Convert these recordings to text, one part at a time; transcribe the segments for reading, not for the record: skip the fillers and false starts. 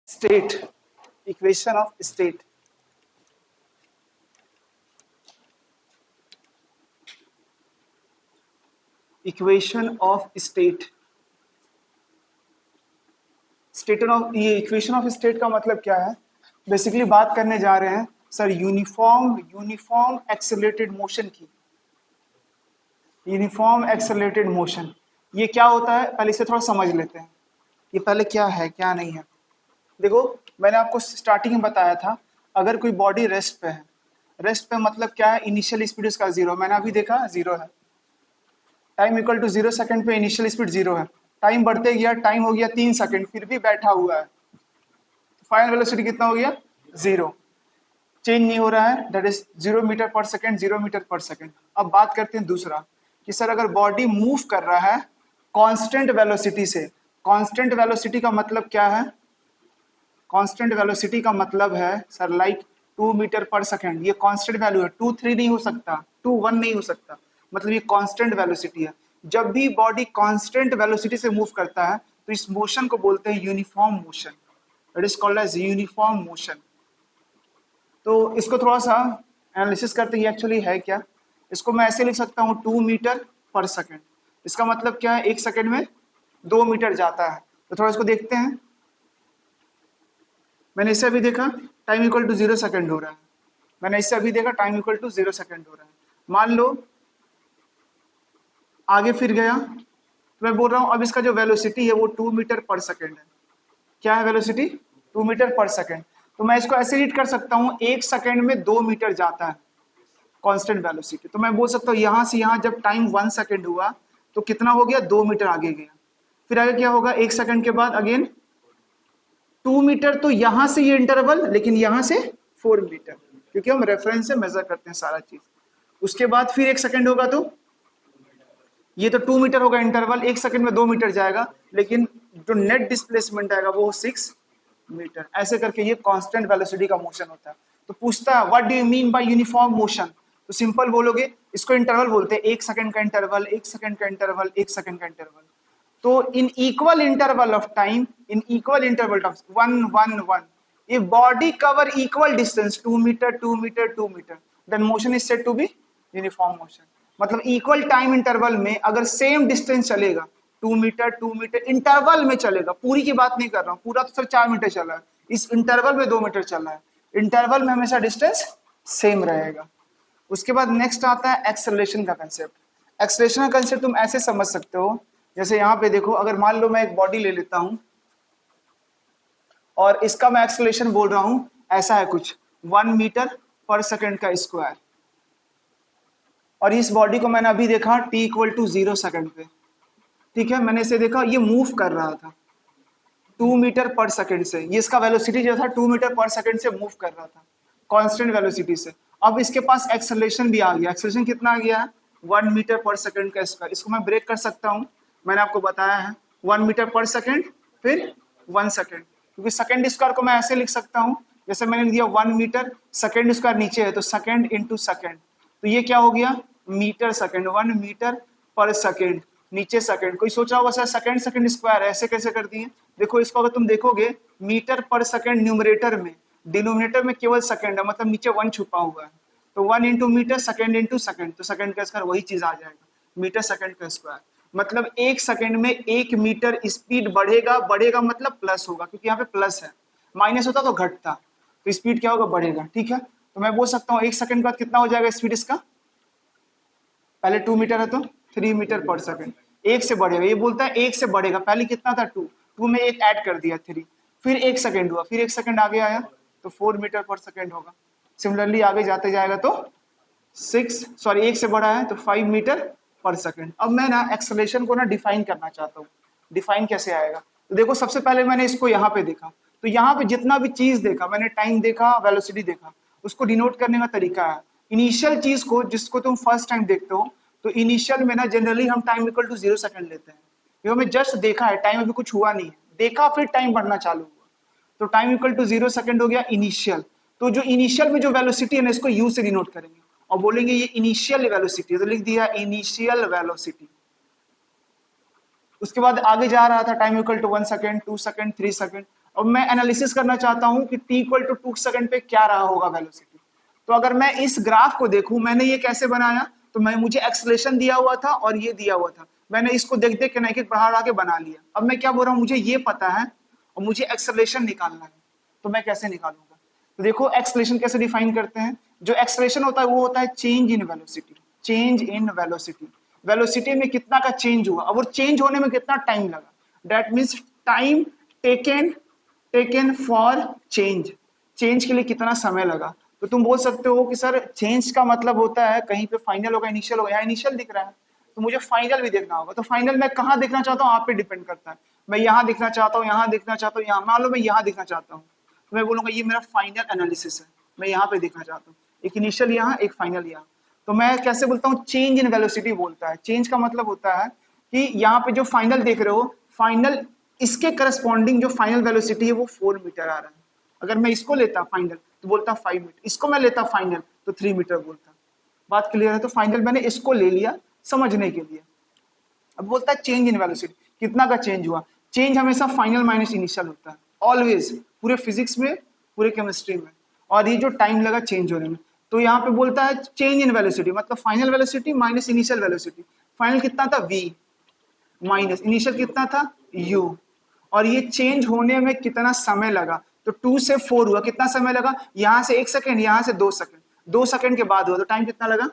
State, equation of state. Equation of state, state of, ये equation of state का मतलब क्या है? बेसिकली बात करने जा रहे हैं सर यूनिफॉर्म एक्सेलरेटेड मोशन की। यूनिफॉर्म एक्सेलरेटेड मोशन ये क्या होता है, पहले इसे थोड़ा समझ लेते हैं। ये पहले क्या है क्या नहीं है। देखो, मैंने आपको स्टार्टिंग में बताया था, अगर कोई बॉडी रेस्ट पे है, रेस्ट पे मतलब क्या है, इनिशियल स्पीड उसका जीरो, मैंने अभी देखा जीरो है। टाइम इक्वल टू 0 सेकंड पे इनिशियल स्पीड जीरो है, टाइम बढ़ते गया, टाइम हो गया 3 सेकंड, फिर भी बैठा हुआ है, फाइनल वेलोसिटी कितना हो गया, जीरो, चेंज नहीं हो रहा है, दैट इज 0 मीटर पर सेकंड, 0 मीटर पर सेकंड। अब बात करते हैं दूसरा कि सर अगर बॉडी मूव कर रहा है कांस्टेंट वेलोसिटी से, कांस्टेंट वेलोसिटी का मतलब क्या है, कांस्टेंट वेलोसिटी का मतलब है सर लाइक 2 मीटर पर सेकंड, ये कांस्टेंट वैल्यू है, 2 3 नहीं हो सकता, 2 1 नहीं हो सकता, मतलब ये कांस्टेंट वेलोसिटी है। जब भी बॉडी कांस्टेंट वेलोसिटी से मूव करता है तो इस मोशन को बोलते हैं uniform motion, it is called as uniform motion. तो इसको थोड़ा सा एनालिसिस करते हैं एक्चुअली है क्या। इसको मैं ऐसे लिख सकता हूँ 2 मीटर पर सेकंड, इसका मतलब क्या है, 1 सेकंड में 2 मीटर जाता है। तो थोड़ा इसको देखते हैं, मैंने इससे अभी देखा टाइम इक्वल टू 0 सेकंड हो रहा है, मैंने इससे अभी देखा टाइम इक्वल टू 0 सेकंड हो रहा है। मान लो आगे फिर गया, तो मैं बोल रहा हूँ अब इसका जो वेलोसिटी है वो 2 मीटर पर सेकंड है। क्या है वेलोसिटी, 2 मीटर पर सेकंड। तो मैं इसको ऐसे रीड कर सकता हूँ, 1 सेकंड में 2 मीटर जाता है कांस्टेंट वेलोसिटी। तो मैं बोल सकता हूँ यहाँ से यहाँ जब टाइम 1 सेकंड हुआ तो कितना हो गया, 2 मीटर आगे गया। फिर आगे क्या होगा, 1 सेकंड के बाद अगेन 2 मीटर, तो यहां से ये इंटरवल, लेकिन यहां से 4 मीटर, क्योंकि हम रेफरेंस से मेजर करते हैं सारा चीज। उसके बाद फिर 1 सेकंड होगा तो ये तो 2 मीटर होगा इंटरवल, 1 सेकंड में 2 मीटर जाएगा, लेकिन जो नेट डिस्प्लेसमेंट आएगा वो 6 मीटर। ऐसे करके ये कांस्टेंट वेलोसिटी का मोशन होता है। तो पूछता है what do you mean by uniform motion, तो सिंपल बोलोगे, इसको इंटरवल बोलते हैं, 1 सेकंड का इंटरवल, 1 सेकंड का इंटरवल, 1 सेकंड का इंटरवल। तो in equal interval of time, in equal interval of 1 1 1, if body cover equal distance 2 metre 2 metre 2 metre, then motion is said to be uniform motion। मतलब equal time interval में अगर same distance चलेगा, 2 metre interval में चलेगा, पूरी की बात नहीं कर रहा हूँ, पूरा तो सिर्फ 4 मीटर चला है, इस इंटरवल में 2 मीटर चला है, इंटरवल में हमेशा डिस्टेंस सेम रहेगा। उसके बाद नेक्स्ट आता है एक्सेलरेशन का कंसेप्ट। एक्सेलरेशन का कंसेप्ट तुम ऐसे समझ सकते हो, जैसे यहाँ पे देखो, अगर मान लो मैं एक बॉडी ले लेता हूं और इसका मैं एक्सेलरेशन बोल रहा हूं, ऐसा है कुछ 1 मीटर पर सेकंड का स्क्वायर, और इस बॉडी को मैंने अभी देखा t इक्वल टू 0 सेकंड पे, ठीक है, मैंने इसे देखा ये मूव कर रहा था 2 मीटर पर सेकंड से, ये इसका वेलोसिटी जो था 2 मीटर पर सेकंड से मूव कर रहा था कांस्टेंट वेलोसिटी से। अब इसके पास एक्सेलरेशन भी आ गया, एक्सेलरेशन कितना आ गया है, 1 मीटर पर सेकंड का स्क्वायर। इसको मैं ब्रेक कर सकता हूँ, मैंने आपको बताया है 1 मीटर पर सेकंड फिर 1 सेकंड, क्योंकि सेकंड स्क्वायर को मैं ऐसे लिख सकता हूँ, जैसे मैंने दिया 1 मीटर, सेकंड स्क्वायर नीचे है तो सेकंड इंटू सेकंड, तो ये क्या हो गया, मीटर सेकंड, 1 मीटर पर सेकंड, नीचे सेकंड। कोई सोचा होगा सर सेकंड सेकंड स्क्वायर ऐसे कैसे कर दिए, देखो इसको अगर तुम देखोगे मीटर पर सेकंड न्यूमरेटर में, डिनोमिनेटर में केवल सेकंड है, मतलब नीचे 1 छुपा हुआ है, तो 1 into metre, second into second, तो सेकंड का स्क्वायर वही चीज आ जाएगा, मीटर सेकंड का स्क्वायर। मतलब 1 सेकंड में 1 मीटर स्पीड बढ़ेगा, बढ़ेगा मतलब प्लस होगा, क्योंकि यहाँ पे प्लस है, माइनस होता तो घटता, तो स्पीड क्या होगा, बढ़ेगा, ठीक है। तो मैं बोल सकता हूँ 1 सेकंड बाद कितना हो जाएगा स्पीड इसका, पहले 2 मीटर है तो 3 मीटर पर सेकंड, एक से बढ़ेगा, ये बोलता है एक से बढ़ेगा, पहले कितना था 2 में एक ऐड कर दिया 3, फिर 1 सेकंड हुआ, फिर 1 सेकंड आगे आया तो 4 मीटर पर सेकंड होगा। सिमिलरली आगे जाते जाएगा तो 1 से बढ़ा है तो 5 मीटर पर सेकंड। अब मैं ना एक्सेलरेशन को ना डिफाइन करना चाहता हूँ, डिफाइन कैसे आएगा, तो देखो सबसे पहले मैंने इसको यहाँ पे देखा, तो यहाँ पे जितना भी चीज देखा मैंने, टाइम देखा, वेलोसिटी देखा, उसको डिनोट करने का तरीका है, इनिशियल चीज को जिसको तुम फर्स्ट टाइम देखते हो, तो इनिशियल में ना जनरली हम टाइम इक्वल टू 0 सेकंड लेते हैं, क्योंकि हमें जस्ट देखा है, टाइम अभी कुछ हुआ नहीं है, देखा फिर टाइम बढ़ना चालू हुआ, तो टाइम इक्वल टू 0 सेकंड हो गया इनिशियल। तो जो इनिशियल में जो वेलोसिटी है ना, इसको यू से डिनोट करेंगे और बोलेंगे ये इनिशियल वेलोसिटी, तो लिख दिया इनिशियल वेलोसिटी। उसके बाद आगे जा रहा था, time equal to 1 second, 2 second, 3 second, अब मैं एनालिसिस करना चाहता हूं कि t इक्वल टू 2 सेकंड पे क्या रहा होगा वेलोसिटी। तो अगर मैं इस ग्राफ को देखूं, मैंने ये कैसे बनाया, तो मैं मुझे एक्सेलरेशन दिया हुआ था और ये दिया हुआ था, मैंने इसको देख देख के नाइकिक बढ़ा के बना लिया। अब मैं क्या बोल रहा हूँ, मुझे ये पता है और मुझे एक्सेलरेशन निकालना है, तो मैं कैसे निकालूंगा। तो देखो एक्सेलरेशन कैसे डिफाइन करते हैं, जो एक्सेलरेशन होता है वो होता है change in velocity, change in velocity, velocity में कितना का चेंज हुआ और चेंज होने में कितना टाइम लगा, that means time taken for change, change के लिए कितना समय लगा। तो तुम बोल सकते हो कि सर चेंज का मतलब होता है कहीं पे फाइनल होगा इनिशियल होगा, यहाँ इनिशियल दिख रहा है तो मुझे फाइनल भी देखना होगा। तो फाइनल मैं कहाँ देखना चाहता हूँ, आप पे डिपेंड करता है, मैं यहाँ देखना चाहता हूँ, यहाँ देखना चाहता हूँ, यहाँ मान लो मैं यहाँ देखना चाहता हूँ, तो मैं बोलूंगा ये मेरा फाइनल एनालिसिस है, मैं यहाँ पे देखना चाहता हूँ, एक इनिशियल यहाँ एक फाइनल यहाँ। तो मैं कैसे बोलता हूँ, चेंज इन वेलोसिटी बोलता है। चेंज का मतलब होता है कि यहाँ पे जो फाइनल देख रहे हो, फाइनल इसके करस्पॉन्डिंग जो फाइनल वेलोसिटी है वो 4 मीटर आ रहा है। अगर मैं इसको लेता फाइनल तो बोलता 5 मीटर, इसको मैं लेता फाइनल तो 3 मीटर बोलता। बात क्लियर है। तो फाइनल मैंने इसको ले लिया समझने के लिए। अब बोलता है चेंज इन वेलोसिटी, कितना का चेंज हुआ। चेंज हमेशा फाइनल माइनस इनिशियल होता है ऑलवेज, पूरे फिजिक्स में पूरे केमिस्ट्री में, और ये जो टाइम लगा चेंज होने में। तो यहाँ पे बोलता है चेंज इन वेलोसिटी मतलब final velocity minus initial velocity. Final कितना था v माइनस इनिशियल कितना था u, और ये चेंज होने में कितना समय लगा। तो 2 से 4 हुआ, कितना समय लगा, यहाँ से 1 सेकेंड, यहाँ से 2 सेकेंड, 2 सेकेंड के बाद हुआ, तो टाइम कितना लगा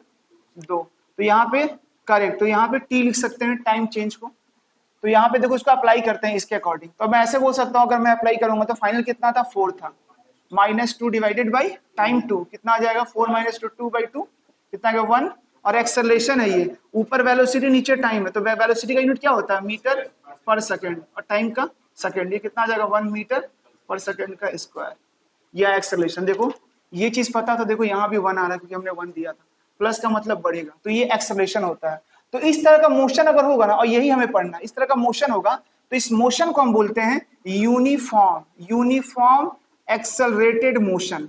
2। तो यहाँ पे करेक्ट, तो यहाँ पे t लिख सकते हैं टाइम चेंज को। तो यहाँ पे देखो इसको अप्लाई करते हैं इसके अकॉर्डिंग। तो मैं ऐसे बोल सकता हूँ, अगर मैं अप्लाई करूंगा तो फाइनल कितना था 4 था, -2 डिवाइडेड बाई टाइम 2 कितना आ जाएगा, 4 - 2 2/2 कितना आ गया 1। और एक्सेलरेशन है ये, ऊपर वेलोसिटी नीचे टाइम है, तो वेलोसिटी का यूनिट क्या होता है मीटर पर सेकेंड और टाइम का सेकेंड, ये कितना आ जाएगा 1 मीटर पर सेकेंड का स्क्वायर। यह एक्सेलरेशन देखो, ये चीज पता था, देखो यहाँ भी 1 आ रहा है क्योंकि हमने 1 दिया था, प्लस का मतलब बढ़ेगा, तो ये एक्सेलरेशन होता है। तो इस तरह का मोशन अगर होगा ना, और यही हमें पढ़ना है, इस तरह का मोशन होगा तो इस मोशन को हम बोलते हैं uniform accelerated motion,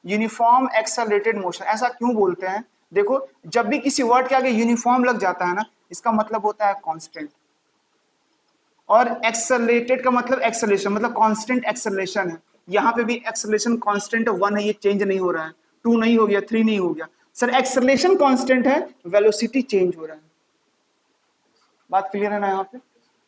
uniform accelerated motion. ऐसा क्यों बोलते हैं, देखो जब भी किसी वर्ड के आगे यूनिफॉर्म लग जाता है ना, इसका मतलब होता है कांस्टेंट, और एक्सेलरेटेड का मतलब एक्सेलरेशन, मतलब कांस्टेंट एक्सेलरेशन है। यहाँ पे भी एक्सेलरेशन कांस्टेंट 1 है, ये चेंज नहीं हो रहा है, 2 नहीं हो गया, 3 नहीं हो गया, सर एक्सेलरेशन कांस्टेंट है, वेलोसिटी चेंज हो रहा है। बात क्लियर है ना यहाँ पे,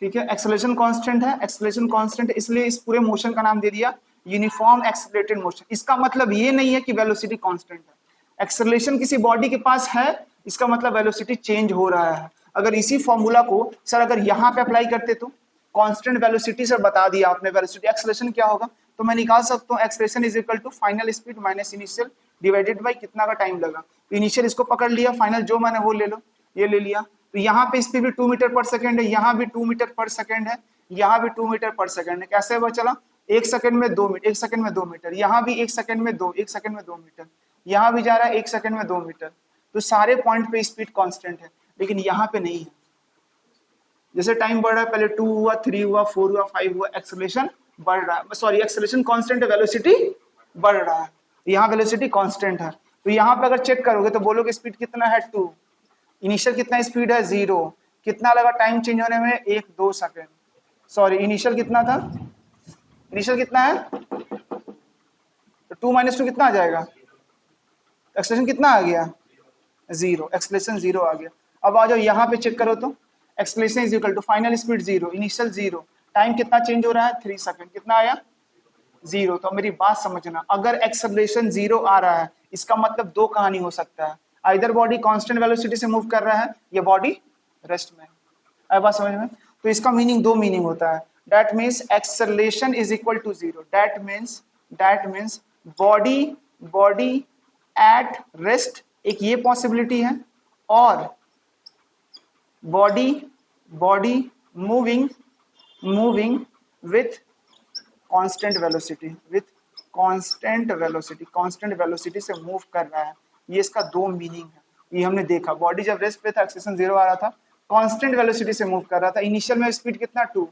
ठीक है। एक्सेलरेशन कांस्टेंट है, एक्सेलरेशन कांस्टेंट है, इसलिए इस पूरे मोशन का नाम दे दिया यूनिफॉर्म एक्सेलरेटेड मोशन। इसका मतलब ये नहीं है कि वेलोसिटी कांस्टेंट है, एक्सेलरेशन किसी बॉडी के पास है, इसका मतलब वेलोसिटी चेंज हो रहा है। अगर इसी फॉर्मूला को सर अगर यहाँ पे अप्लाई करते तो कांस्टेंट वेलोसिटी सर बता दिया आपने, वेलोसिटी एक्सेलरेशन क्या होगा, तो मैं निकाल सकता हूँ acceleration is equal to final speed minus initial divided by कितना का टाइम लगा। तो इनिशियल इसको पकड़ लिया, फाइनल जो मैंने वो ले लो, ये ले लिया। तो यहाँ पे स्पीड भी 2 मीटर पर सेकंड है, यहाँ भी 2 मीटर पर सेकंड है, यहाँ भी 2 मीटर पर सेकंड है। कैसे हुआ चला, 1 सेकंड में 2 मीटर, 1 सेकंड में 2 मीटर, यहाँ भी 1 सेकंड में 2, 1 सेकंड में 2 मीटर, यहाँ भी जा रहा है 1 सेकंड में 2 मीटर। तो सारे पॉइंट पे स्पीड कांस्टेंट है, लेकिन यहाँ पे नहीं है। जैसे टाइम बढ़ रहा है, पहले 2 हुआ, 3 हुआ, 4 हुआ, 5 हुआ, एक्सेलरेशन बढ़ रहा है, सॉरी एक्सेलरेशन कांस्टेंट है, वेलोसिटी बढ़ रहा है, यहाँ वेलोसिटी कांस्टेंट है। तो यहाँ पे अगर चेक करोगे तो बोलोगे स्पीड कितना है 2, इनिशियल कितना स्पीड है 0, कितना लगा टाइम चेंज होने में 1-2 सेकंड, सॉरी इनिशियल कितना था, इनिशियल कितना है, तो 2 - 2 कितना आ जाएगा, एक्सेलरेशन कितना आ गया 0, एक्सेलरेशन 0 आ गया। अब आ जाओ यहाँ पे चेक करो तो acceleration is equal to final speed 0, initial 0, time कितना चेंज हो रहा है 3 सेकंड, कितना आया 0। तो मेरी बात समझना, अगर एक्सेलरेशन 0 आ रहा है इसका मतलब दो कहानी हो सकता है, आइदर बॉडी कांस्टेंट वेलोसिटी से मूव कर रहा है या बॉडी रेस्ट में। आई बात समझ में। तो इसका मीनिंग दो मीनिंग होता है, that means acceleration is equal to 0, that means body at rest, एक ये पॉसिबिलिटी है, और body moving with constant velocity से मूव कर रहा है। ये इसका दो मीनिंग है, ये हमने देखा। बॉडी जब रेस्ट पे था एक्सेलरेशन 0 आ रहा था, कांस्टेंट वेलोसिटी से मूव कर रहा था, इनिशियल में स्पीड कितना 2,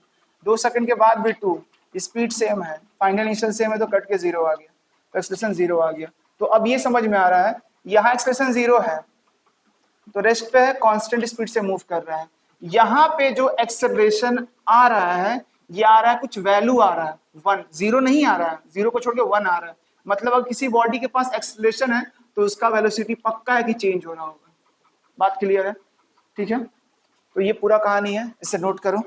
2 सेकंड के बाद भी 2, स्पीड सेम है, फाइनल इनिशियल सेम है, तो कट के 0 आ गया, तो एक्सेलरेशन 0 आ गया। तो अब ये समझ में आ रहा है, यहाँ एक्सेलरेशन 0 है तो रेस्ट पे है, कांस्टेंट स्पीड से मूव कर रहा है। यहाँ पे जो एक्सेलरेशन आ रहा है ये आ रहा है कुछ वैल्यू आ रहा है 1, 0 नहीं आ रहा है, 0 को छोड़ के 1 आ रहा है, मतलब अगर किसी बॉडी के पास एक्सेलरेशन है तो उसका वेलोसिटी पक्का है कि चेंज हो रहा होगा। बात क्लियर है? ठीक है, तो ये पूरा कहानी है, इसे नोट करो।